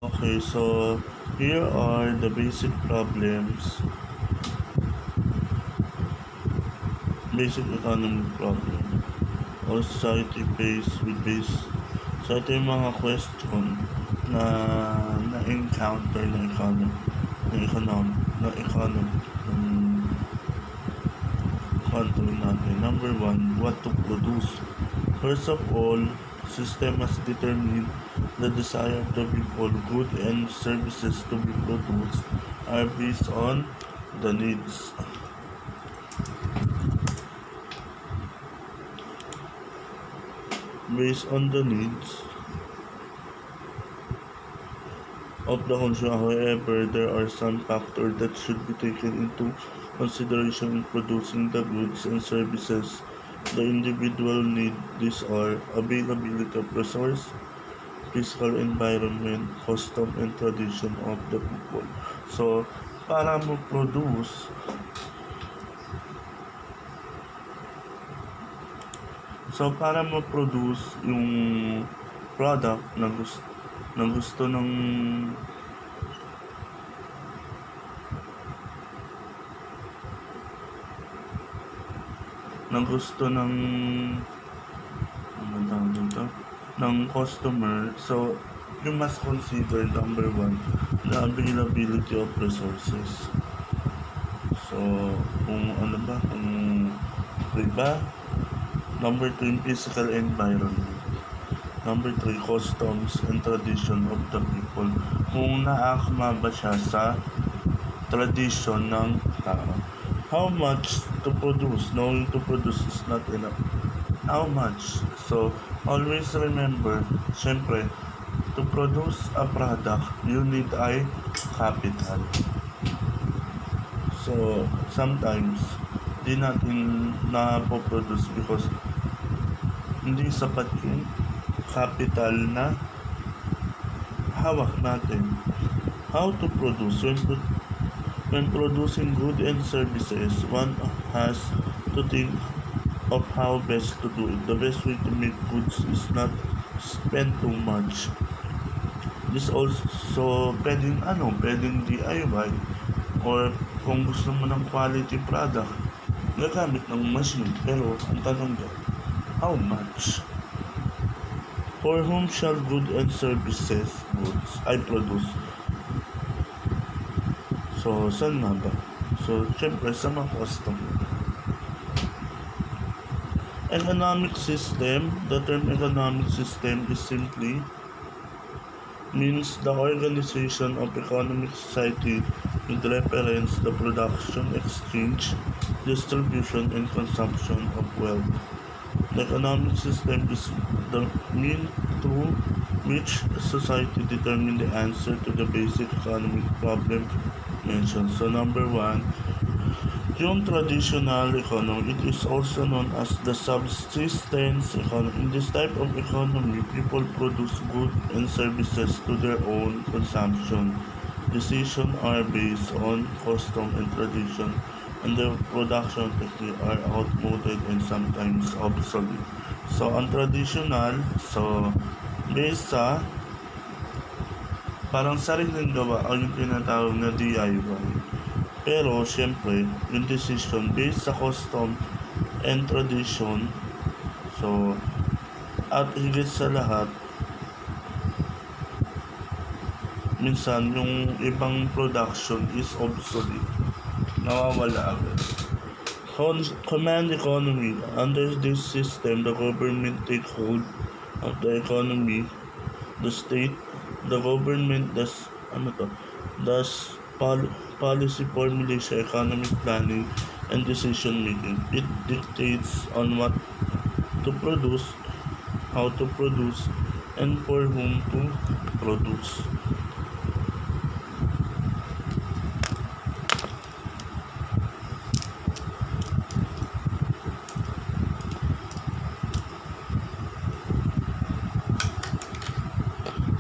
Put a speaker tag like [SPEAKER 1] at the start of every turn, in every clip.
[SPEAKER 1] Okay, so here are the basic problems, basic economic problem or society faced with this. So ito yung mga question na na-encounter ng country natin. Number one, what to produce. First of all, system must determine the desire of the people, goods and services to be produced are based on the needs. Based on the needs of the consumer. However, there are some factors that should be taken into consideration in producing the goods and services. The individual need. These are availability of resource, physical environment, custom and tradition of the people. So, para mo produce, para ma-produce yung product na gusto ng ano tawag dito? Ng customer. So, you must consider number one, the availability of resources. So, kung ano ba, kung free ba? Number two, yung physical environment. Number three, customs and tradition of the people. Kung naakma ba siya sa tradition ng tao. How much to produce? Knowing to produce is not enough. How much? So, always remember, syempre, to produce a product, you need a capital. So, sometimes, di natin na-produce because hindi sapat yung capital na hawak natin. How to produce? When producing goods and services, one has to think of how best to do it. The best way to make goods is not spend too much. This also pwedeng DIY or kung gusto mo ng quality product, gagamit ng machine. Pero ang tanong dyan, how much? For whom shall goods and services I produce? So, saan nga ba? So, syempre, sa mga customer. Economic system, the term economic system is simply means the organization of economic society with reference the production, exchange, distribution, and consumption of wealth. The economic system is the mean through which society determine the answer to the basic economic problem mentioned. So number one, yung traditional economy, it is also known as the subsistence economy. In this type of economy, people produce goods and services to their own consumption. Decisions are based on custom and tradition, and the production techniques are outmoded and sometimes obsolete. So, ang traditional, based sa parang sariling gawa o yung tinatawag na DIY. Pero, syempre, yung decision based sa custom and tradition, so, at higit sa lahat, minsan, yung ibang production is obsolete. Nawawala agad. Command economy. Under this system, the government take hold of the economy. The state, the government does policy formulation, economic planning, and decision making. It dictates on what to produce, how to produce, and for whom to produce.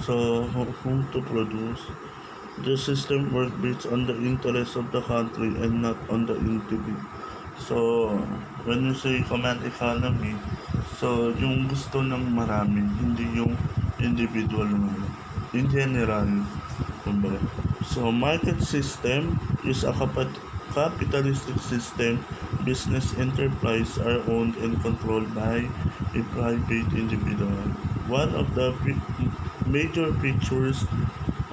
[SPEAKER 1] So, whom to produce? The system works based on the interest of the country and not on the individual. So, when you say command economy, so yung gusto ng marami, hindi yung individual naman. in general. Kumbaga. So, market system is a capitalistic system. Business enterprise are owned and controlled by a private individual. One of the major features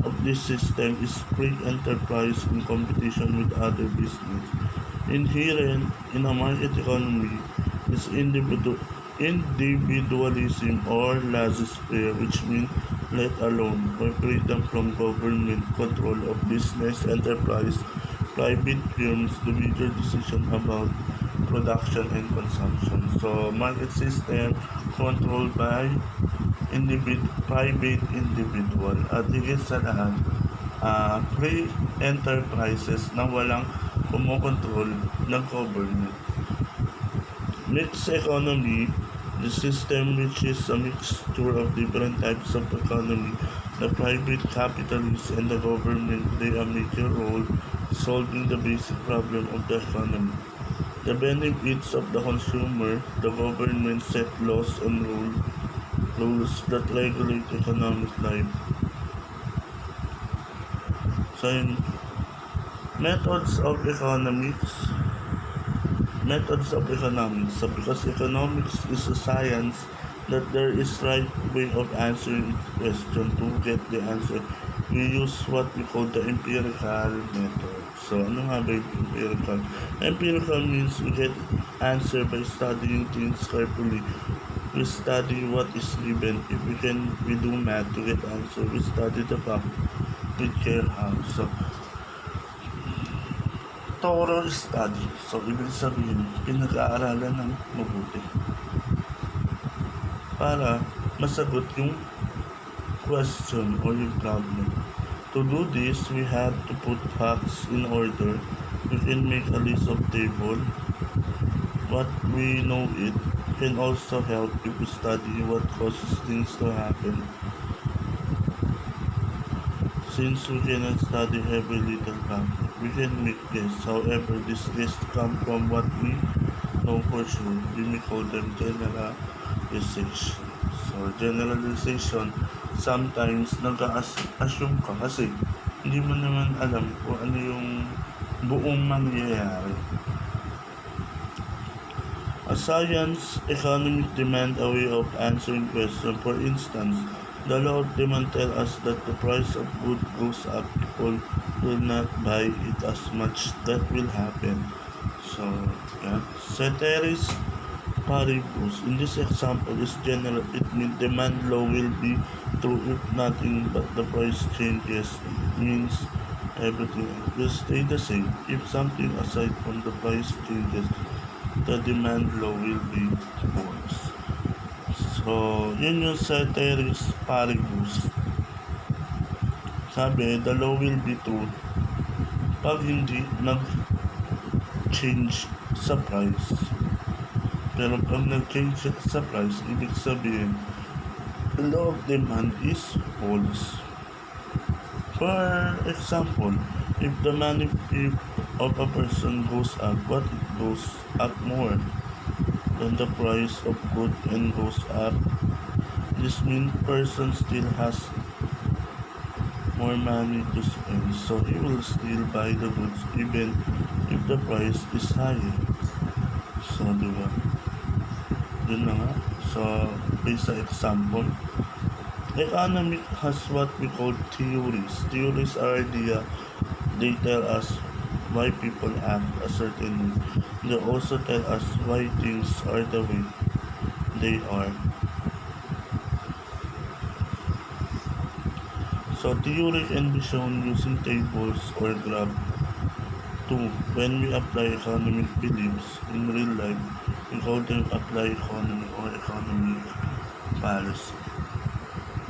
[SPEAKER 1] of this system is free enterprise in competition with other business. Inherent in a market economy is individualism or laissez-faire, which means let alone or freedom from government control of business enterprise. Private firms do major decision about production and consumption. So market system controlled by private individual at higit sa lahat free enterprises na walang kumokontrol ng government. Mixed economy, the system which is a mixture of different types of economy. The private capitalists and the government play a major role solving the basic problem of the economy. The benefits of the consumer, the government set laws and rules that regulate economic life. So, methods of economics. Methods of economics. So, because economics is a science that there is right way of answering each question. To get the answer, we use what we call the empirical method. So, ano nga ba yung empirical? Empirical means we get answer by studying things carefully. We study what is given. If we do math to get answer, we study the fact with care how. So, thorough study. So, ibig sabihin, pinag-aaralan ng mabuti para masagot yung question or yung problem. To do this, we have to put facts in order. We can make a list of table. What we know it can also help if we study what causes things to happen. Since we cannot study every little fact, we can make guess. However, this guess come from what we know for sure. We may call them generalization. So, generalization, sometimes nag-assume ka kasi hindi mo naman alam kung ano yung buong mangyayari. A science economic demand a way of answering questions. For instance, the law of demand tells us that the price of good goes up. People will not buy it as much. That will happen. So, yeah. Ceteris paribus. In this example is general. It means demand law will be true if nothing but the price changes. It means everything will stay the same. If something aside from the price changes, the demand law will be false. So, yun yung ceteris paribus. Sabi, the law will be true pag hindi nag-change sa price. Pero pag nag-change sa price, ibig sabihin, the law of demand is false. For example, if the money of a person goes up, but it goes up more than the price of good and goes up, this means person still has more money to spend, so he will still buy the goods even if the price is higher. So, diba? Yun na nga. So, based sa example, economic has what we call theories. Theories are idea. They tell us why people act a certain way. They also tell us why things are the way they are. So theory can be shown using tables or graph. 2. When we apply economic beliefs in real life, we call them applied economy or economic policy.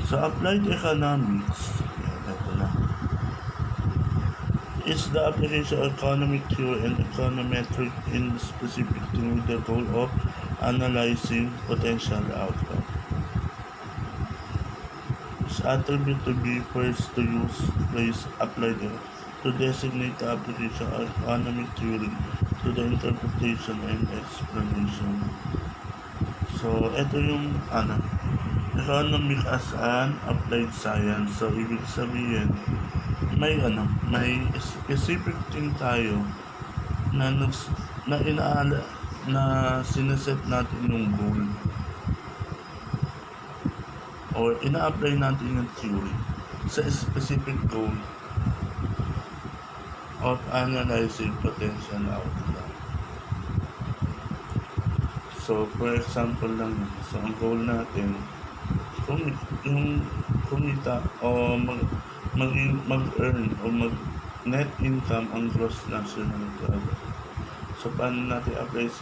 [SPEAKER 1] So applied economics, is the application of economic theory and econometric in specific thing with the goal of analyzing potential outcome. Its attribute to be first to use phrase applied to designate the application of economic theory to the interpretation and explanation. So, ito yung economic as an applied science. So, ibig sabihin, may specific thing tayo na na inaala na sineset natin yung goal or ina-apply natin yung theory sa specific goal of analyzing potential outcome. So, for example lang, so ang goal natin, kung yung kumita o mag-earn o net income ang gross national product. So, paano natin apply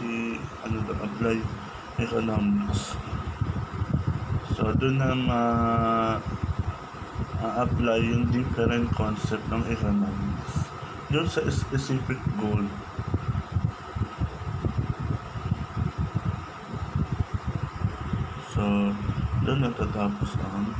[SPEAKER 1] apply economics? So, doon na ma-apply yung different concept ng economics. Doon sa specific goal. So, doon natatapos ang